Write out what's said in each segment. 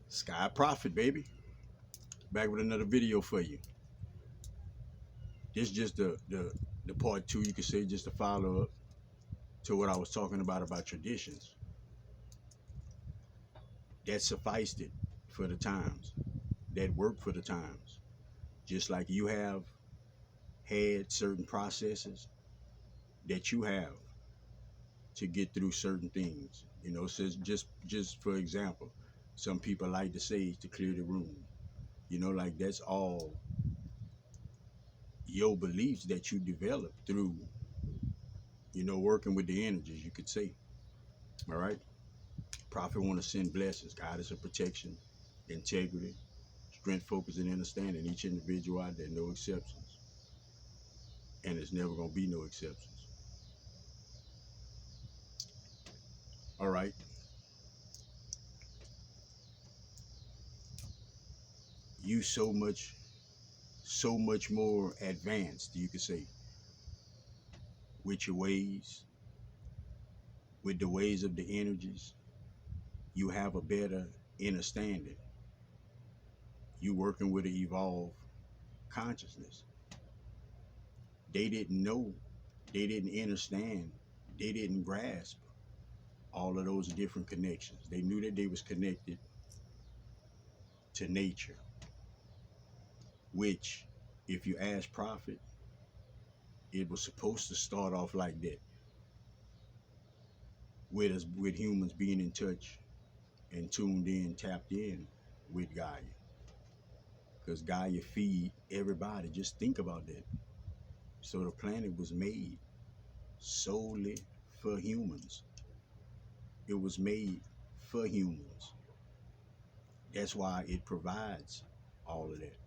Sky Profit, baby. Back with another video for you. This just the part two, you could say, just a follow up to what I was talking about traditions. That sufficed it for the times. That worked for the times. Just like you have had certain processes that you have to get through certain things. So just for example, some people like to say to clear the room. Like that's all your beliefs that you develop through working with the energies, you could say. All right. Prophet want to send blessings, guidance and protection, integrity, strength, focus, and understanding. Each individual out there, no exceptions. And there's never going to be no exceptions. All right. You so much more advanced, you could say, with your ways, with the ways of the energies. You have a better understanding. You working with an evolved consciousness. They didn't know, they didn't understand, they didn't grasp all of those different connections. They knew that they was connected to nature, which, if you ask Prophet, it was supposed to start off like that, with us, with humans being in touch and tuned in, tapped in with Gaia, because Gaia feed everybody. Just think about that. So the planet was made solely for humans. It was made for humans. That's why it provides all of that.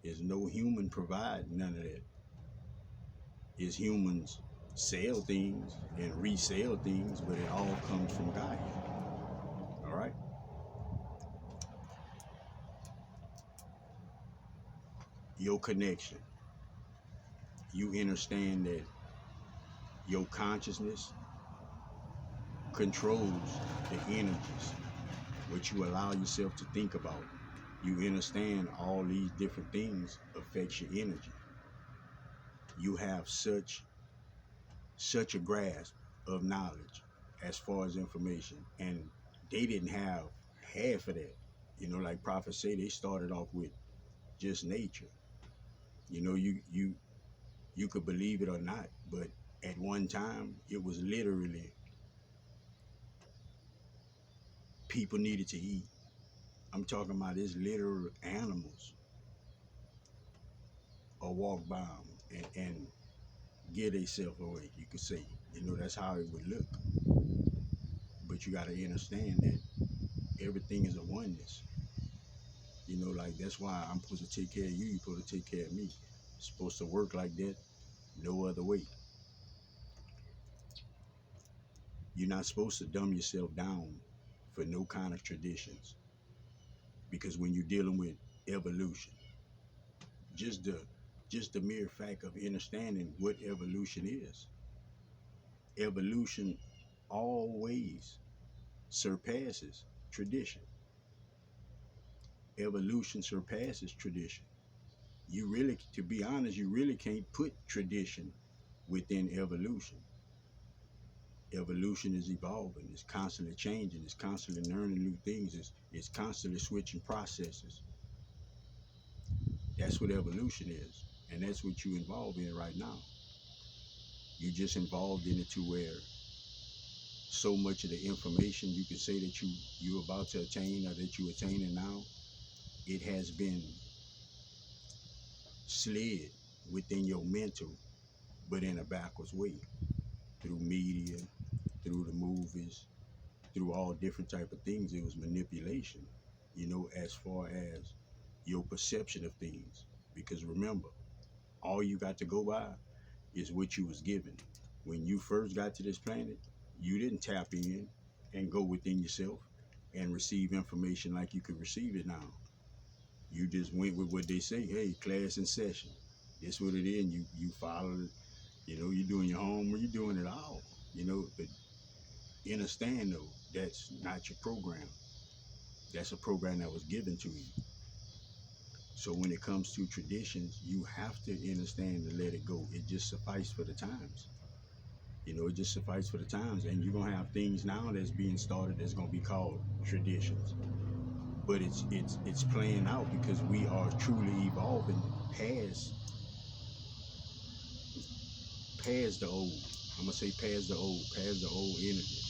There's no human provide none of that. Is humans sell things and resell things, but it all comes from Gaia. All right. Your connection. You understand that your consciousness controls the energies, what you allow yourself to think about. You understand all these different things affect your energy. You have such a grasp of knowledge as far as information, and they didn't have half of that. Like prophets say, they started off with just nature. You could believe it or not, but at one time it was literally people needed to eat. I'm talking about it's literal animals or walk by them and get themselves away, you could say. That's how it would look. But you got to understand that everything is a oneness. Like that's why I'm supposed to take care of you, you're supposed to take care of me. It's supposed to work like that, no other way. You're not supposed to dumb yourself down for no kind of traditions. Because when you're dealing with evolution, just the just the mere fact of understanding what evolution is. Evolution always surpasses tradition. Evolution surpasses tradition. You really, to be honest, you really can't put tradition within evolution. Evolution is evolving, it's constantly changing, it's constantly learning new things, it's constantly switching processes. That's what evolution is. And that's what you involved in right now. You just involved in it to where so much of the information you could say that you're about to attain or that you attaining now, it has been slid within your mental, but in a backwards way, through media, through the movies, through all different type of things. It was manipulation, as far as your perception of things. Because remember, all you got to go by is what you was given. When you first got to this planet, you didn't tap in and go within yourself and receive information like you could receive it now. You just went with what they say. Hey, class in session. That's what it is. And you follow it. You're doing your homework. You're doing it all. But understand though, that's not your program. That's a program that was given to you. So when it comes to traditions, you have to understand to let it go. It just suffices for the times. It just suffices for the times. And you're gonna have things now that's being started that's gonna be called traditions. But it's playing out because we are truly evolving past the old. I'm gonna say past the old energy.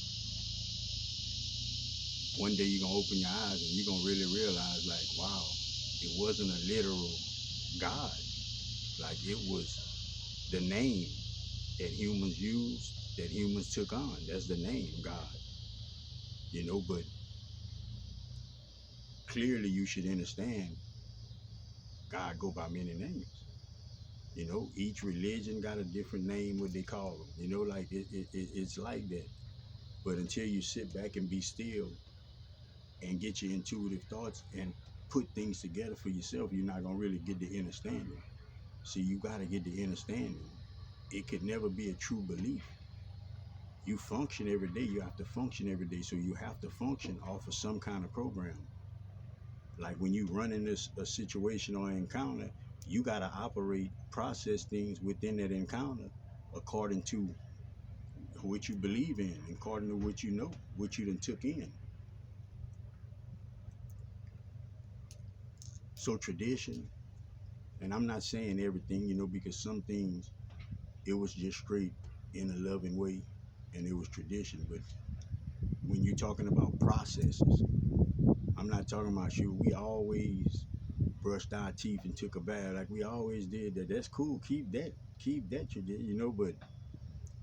One day you're gonna open your eyes and you're gonna really realize, like, wow, it wasn't a literal God. Like, it was the name that humans used, that humans took on. That's the name, God. But clearly you should understand God go by many names. Each religion got a different name, what they call them. Like it's like that. But until you sit back and be still and get your intuitive thoughts and put things together for yourself, you're not gonna really get the understanding. See, you gotta get the understanding. It could never be a true belief. You function every day. You have to function every day. So you have to function off of some kind of program. Like when you run in a situation or encounter, you gotta operate, process things within that encounter according to what you believe in, according to what you know, what you done took in. So tradition, and I'm not saying everything, because some things it was just straight in a loving way and it was tradition. But when you're talking about processes, I'm not talking about you. We always brushed our teeth and took a bath like we always did that. That's cool. Keep that you did, but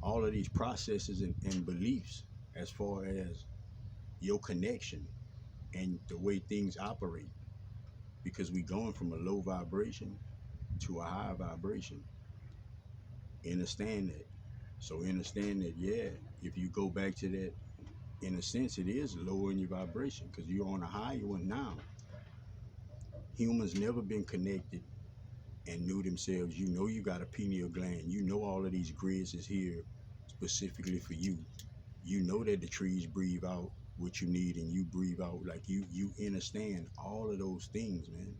all of these processes and beliefs as far as your connection and the way things operate, because we going from a low vibration to a high vibration. Understand that. So understand that, yeah, if you go back to that, in a sense, it is lowering your vibration because you're on a higher one now. Humans never been connected and knew themselves. You got a pineal gland. All of these grids is here specifically for you. That the trees breathe out what you need and you breathe out. Like you understand all of those things, man.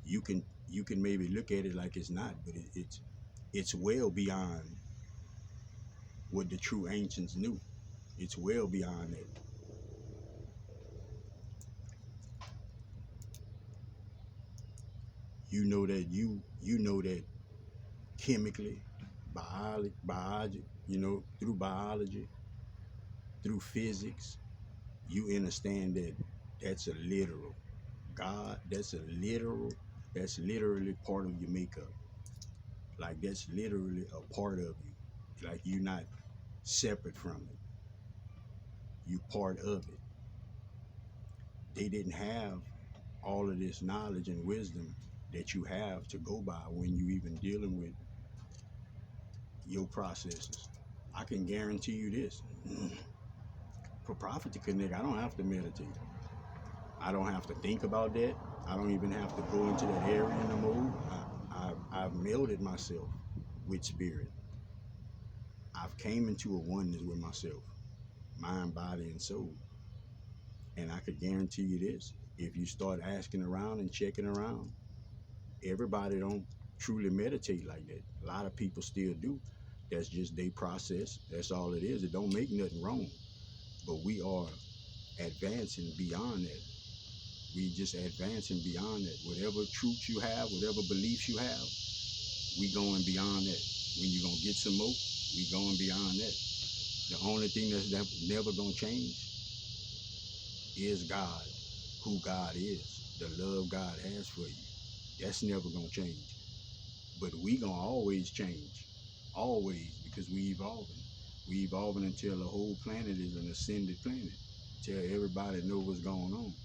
You can maybe look at it like it's not, but it's well beyond what the true ancients knew. It's well beyond that. That chemically, biology, through biology, through physics, you understand that that's a literal God. That's literally part of your makeup. Like that's literally a part of you. Like you're not separate from it. You part of it. They didn't have all of this knowledge and wisdom that you have to go by when you even dealing with your processes. I can guarantee you this. For profit to connect, I don't have to meditate. I don't have to think about that. I don't even have to go into that area anymore. I've melded myself with spirit. I've came into a oneness with myself, mind, body, and soul. And I could guarantee you this. If you start asking around and checking around, everybody don't truly meditate like that. A lot of people still do. That's just their process. That's all it is. It don't make nothing wrong. But we are advancing beyond that. We just advancing beyond that. Whatever truths you have, whatever beliefs you have, we going beyond that. When you gonna get some more, we going beyond that. The only thing that's never gonna change is God, who God is, the love God has for you. That's never gonna change. But we gonna always change, always, because we evolving. We evolving until the whole planet is an ascended planet. Till everybody know what's going on,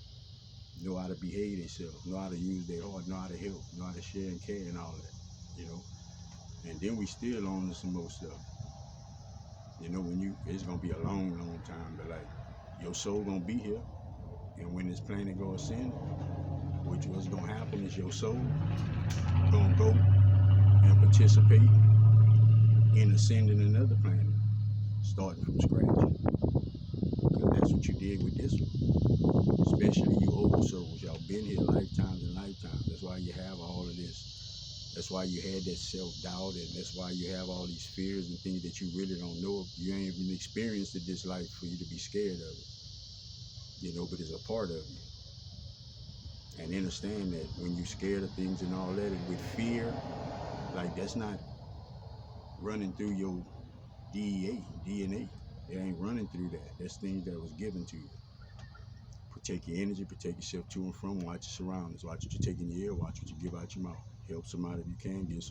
know how to behave themselves, know how to use their heart, know how to help, know how to share and care and all that. And then we still on to some more stuff. It's gonna be a long, long time, but like your soul gonna be here, and when this planet go ascend, what's gonna happen is your soul gonna go and participate in ascending another planet, starting from scratch. Because that's what you did with this one. Especially you old souls. Y'all been here lifetimes and lifetimes. That's why you have all of this. That's why you had that self-doubt, and that's why you have all these fears and things that you really don't know. You ain't even experienced it this life for you to be scared of it. But it's a part of you. And understand that when you're scared of things and all that, and with fear, like that's not running through your DNA. It ain't running through that. That's things that was given to you. Protect your energy, protect yourself to and from, watch your surroundings, watch what you take in your ear, watch what you give out your mouth. Help somebody if you can, give some